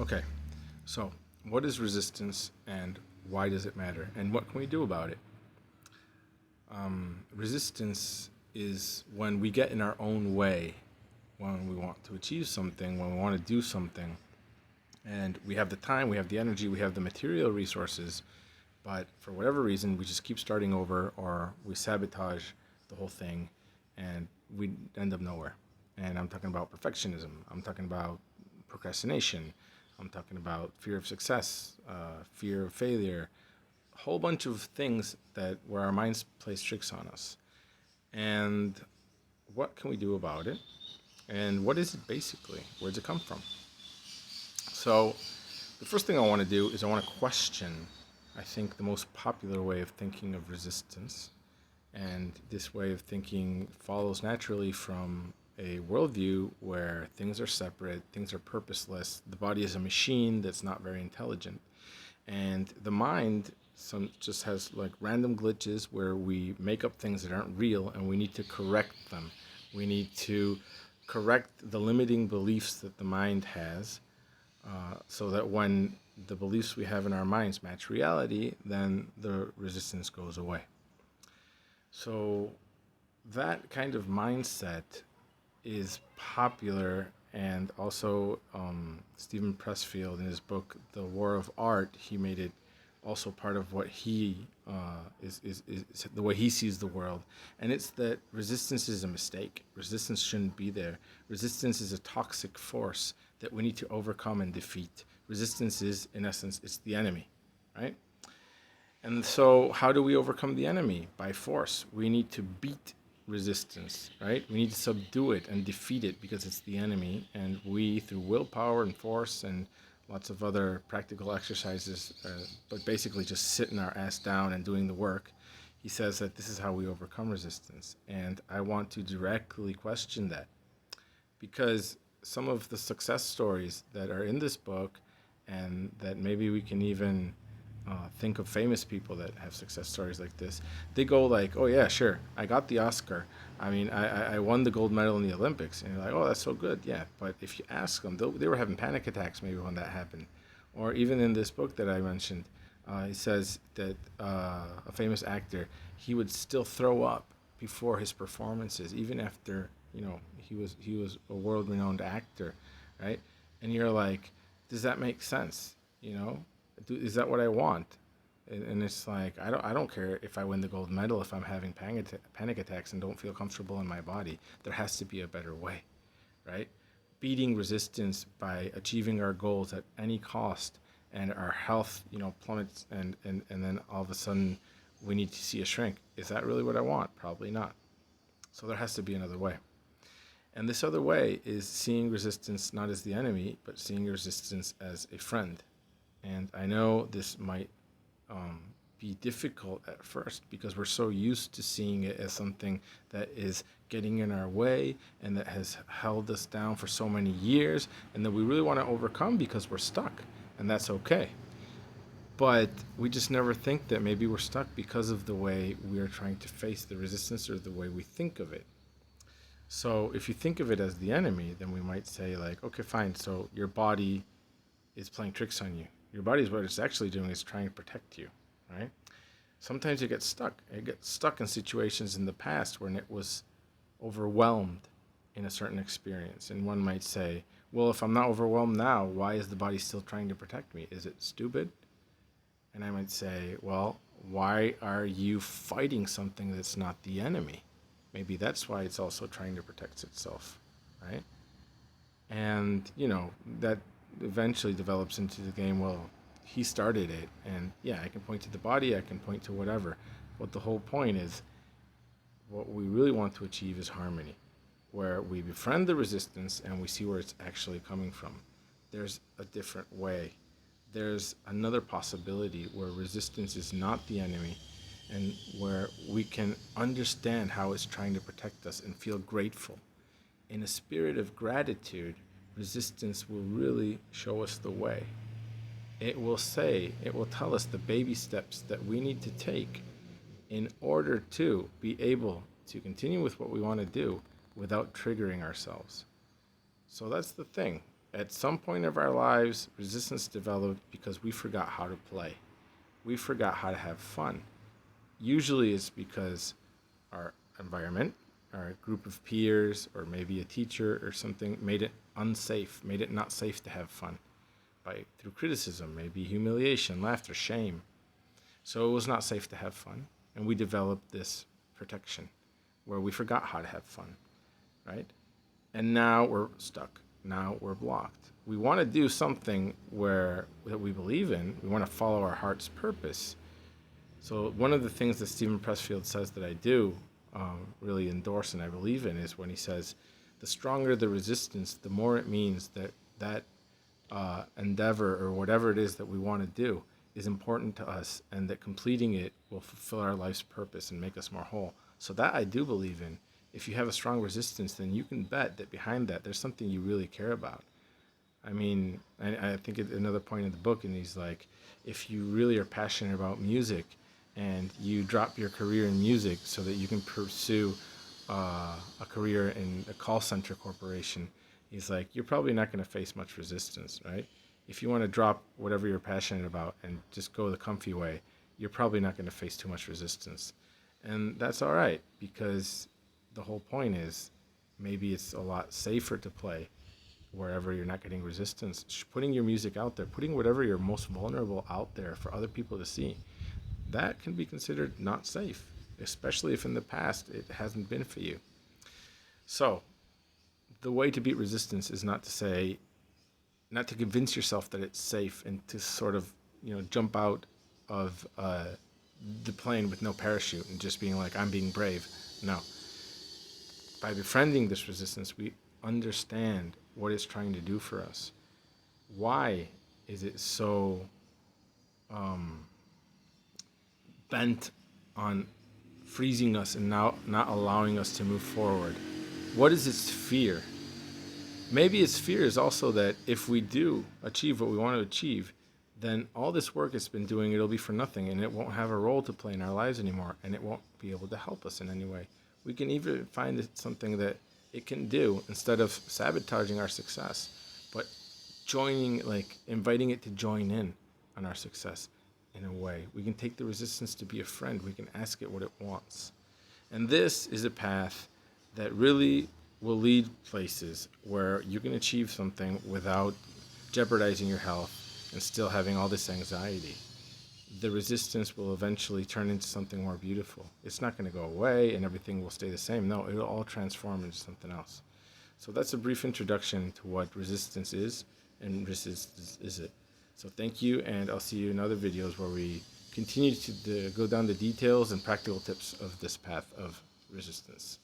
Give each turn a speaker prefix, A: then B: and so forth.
A: Okay, so what is resistance and why does it matter? And what can we do about it? Resistance is when we get in our own way, when we want to achieve something, when we want to do something, and we have the time, we have the energy, we have the material resources, but for whatever reason, we just keep starting over or we sabotage the whole thing and we end up nowhere. And I'm talking about perfectionism, I'm talking about procrastination, I'm talking about fear of success, fear of failure, a whole bunch of things that where our minds plays tricks on us. And what can we do about it? And what is it basically? Where does it come from? So, the first thing I want to do is I want to question, I think, the most popular way of thinking of resistance. And this way of thinking follows naturally from a worldview where things are separate, things are purposeless, the body is a machine that's not very intelligent. And the mind just has like random glitches where we make up things that aren't real and we need to correct them. We need to correct the limiting beliefs that the mind has so that when the beliefs we have in our minds match reality, then the resistance goes away. So that kind of mindset is popular, and also Stephen Pressfield in his book The War of Art, he made it also part of what he is the way he sees the world, and it's that resistance is a mistake. Resistance shouldn't be there. Resistance is a toxic force that we need to overcome and defeat. Resistance is, in essence, it's the enemy, right? And so, how do we overcome the enemy? By force. We need to beat resistance, right? We need to subdue it and defeat it because it's the enemy. And we, through willpower and force and lots of other practical exercises, but basically just sitting our ass down and doing the work, he says that this is how we overcome resistance. And I want to directly question that because some of the success stories that are in this book, and that maybe we can even think of famous people that have success stories like this. They go like, "Oh yeah, sure, I got the Oscar. I mean, I won the gold medal in the Olympics." And you're like, "Oh, that's so good." Yeah, but if you ask them, they were having panic attacks maybe when that happened. Or even in this book that I mentioned, he says that a famous actor, he would still throw up before his performances, even after he was a world renowned actor, right? And you're like, does that make sense? You know, is that what I want? And it's like I don't care if I win the gold medal if I'm having panic attacks and don't feel comfortable in my body. There has to be a better way, right? Beating resistance by achieving our goals at any cost, and our health, plummets, and then all of a sudden we need to see a shrink. Is that really what I want? Probably not. So there has to be another way. And this other way is seeing resistance not as the enemy, but seeing resistance as a friend. And I know this might um, be difficult at first because we're so used to seeing it as something that is getting in our way and that has held us down for so many years and that we really want to overcome because we're stuck. And that's okay. But we just never think that maybe we're stuck because of the way we are trying to face the resistance or the way we think of it. So if you think of it as the enemy, then we might say like, okay, fine. So your body is playing tricks on you. Your body is what it's actually doing is trying to protect you, right? Sometimes you get stuck. It gets stuck in situations in the past when it was overwhelmed in a certain experience. And one might say, well, if I'm not overwhelmed now, why is the body still trying to protect me? Is it stupid? And I might say, well, why are you fighting something that's not the enemy? Maybe that's why it's also trying to protect itself, right? And, that eventually develops into the game, well, he started it. And yeah, I can point to the body, I can point to whatever. But the whole point is what we really want to achieve is harmony, where we befriend the resistance and we see where it's actually coming from. There's a different way. There's another possibility where resistance is not the enemy and where we can understand how it's trying to protect us and feel grateful. In a spirit of gratitude, resistance will really show us the way. It will tell us the baby steps that we need to take in order to be able to continue with what we want to do without triggering ourselves. So that's the thing. At some point of our lives, resistance developed because we forgot how to play. We forgot how to have fun. Usually it's because our environment, our group of peers, or maybe a teacher or something made it unsafe, made it not safe to have fun through criticism, maybe humiliation, laughter, shame. So it was not safe to have fun, and we developed this protection where we forgot how to have fun, right? And now we're stuck. Now we're blocked. We want to do something that we believe in. We want to follow our heart's purpose. So one of the things that Stephen Pressfield says that I do really endorse and I believe in is when he says, the stronger the resistance, the more it means that endeavor or whatever it is that we want to do is important to us, and that completing it will fulfill our life's purpose and make us more whole. So that I do believe in. If you have a strong resistance, then you can bet that behind that there's something you really care about. I mean, I think another point in the book, and he's like, if you really are passionate about music and you drop your career in music so that you can pursue a career in a call center corporation, he's like, you're probably not going to face much resistance, right? If you want to drop whatever you're passionate about and just go the comfy way, you're probably not going to face too much resistance. And that's all right, because the whole point is maybe it's a lot safer to play wherever you're not getting resistance. Putting your music out there, putting whatever you're most vulnerable out there for other people to see, that can be considered not safe, especially if in the past it hasn't been for you. So the way to beat resistance is not to convince yourself that it's safe and to sort of, jump out of the plane with no parachute and just being like, I'm being brave. No. By befriending this resistance, we understand what it's trying to do for us. Why is it so bent on freezing us and now not allowing us to move forward? What is its fear? Maybe its fear is also that if we do achieve what we want to achieve, then all this work it's been doing, it'll be for nothing, and it won't have a role to play in our lives anymore, and it won't be able to help us in any way. We can even find it something that it can do instead of sabotaging our success, but inviting it to join in on our success in a way. We can take the resistance to be a friend. We can ask it what it wants. And this is a path that really will lead places where you can achieve something without jeopardizing your health and still having all this anxiety. The resistance will eventually turn into something more beautiful. It's not going to go away and everything will stay the same. No, it'll all transform into something else. So that's a brief introduction to what resistance is and resistance is it. So thank you, and I'll see you in other videos where we continue to go down the details and practical tips of this path of resistance.